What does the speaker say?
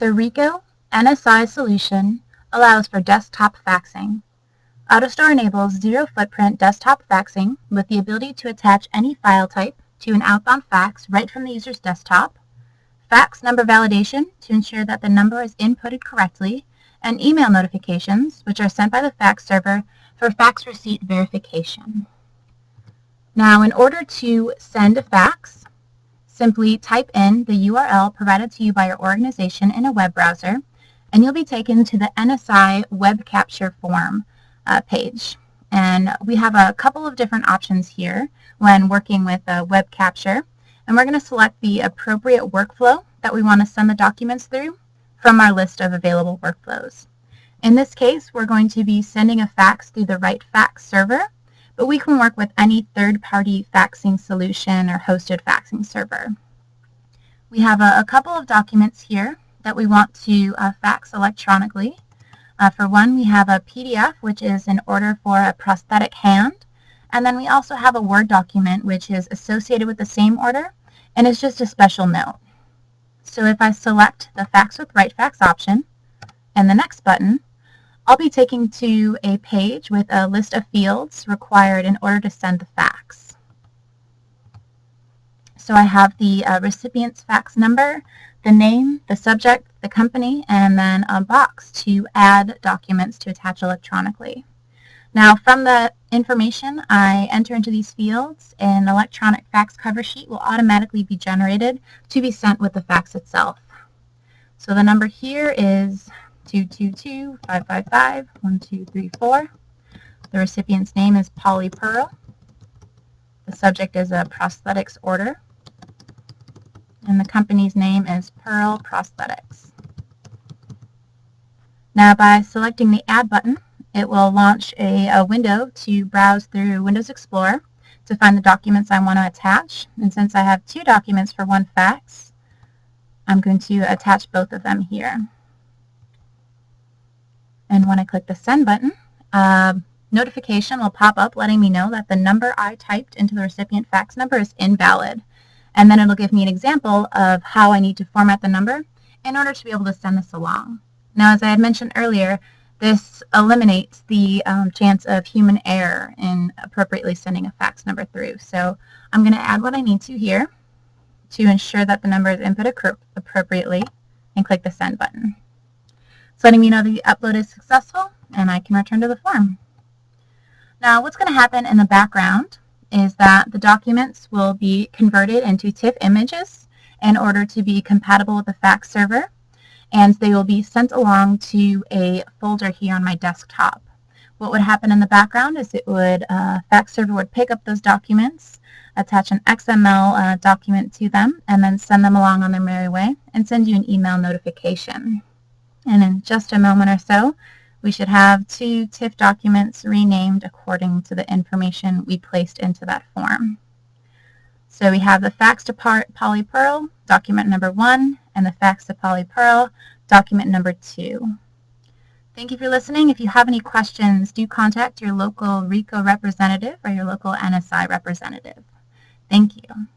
The RICO NSi solution allows for desktop faxing. AutoStore enables zero-footprint desktop faxing with the ability to attach any file type to an outbound fax right from the user's desktop, fax number validation to ensure that the number is inputted correctly, and email notifications, which are sent by the fax server for fax receipt verification. Now, in order to send a fax, simply type in the URL provided to you by your organization in a web browser, and you'll be taken to the NSi web capture form page. And we have a couple of different options here when working with web capture, and we're going to select the appropriate workflow that we want to send the documents through from our list of available workflows. In this case, we're going to be sending a fax through the RightFax server, but we can work with any third-party faxing solution or hosted faxing server. We have a couple of documents here that we want to fax electronically. For one, we have a PDF, which is an order for a prosthetic hand, and then we also have a Word document, which is associated with the same order, and is just a special note. So if I select the Fax with RightFax option and the Next button, I'll be taken to a page with a list of fields required in order to send the fax. So I have the recipient's fax number, the name, the subject, the company, and then a box to add documents to attach electronically. Now, from the information I enter into these fields, an electronic fax cover sheet will automatically be generated to be sent with the fax itself. So the number here is 222-555-1234. The recipient's name is Polly Pearl. The subject is a prosthetics order. And the company's name is Pearl Prosthetics. Now, by selecting the Add button, it will launch a window to browse through Windows Explorer to find the documents I want to attach. And since I have two documents for one fax, I'm going to attach both of them here. And when I click the Send button, notification will pop up letting me know that the number I typed into the recipient fax number is invalid. And then it'll give me an example of how I need to format the number in order to be able to send this along. Now, as I had mentioned earlier, this eliminates the chance of human error in appropriately sending a fax number through. So I'm going to add what I need to here to ensure that the number is input appropriately and click the Send button. It's letting me know the upload is successful and I can return to the form. Now, what's going to happen in the background is that the documents will be converted into TIFF images in order to be compatible with the fax server, and they will be sent along to a folder here on my desktop. What would happen in the background is fax server would pick up those documents, attach an XML document to them, and then send them along on their merry way and send you an email notification. And in just a moment or so, we should have two TIFF documents renamed according to the information we placed into that form. So we have the fax to Polly Pearl, document number 1, and the fax to Polly Pearl, document number 2. Thank you for listening. If you have any questions, do contact your local RICO representative or your local NSi representative. Thank you.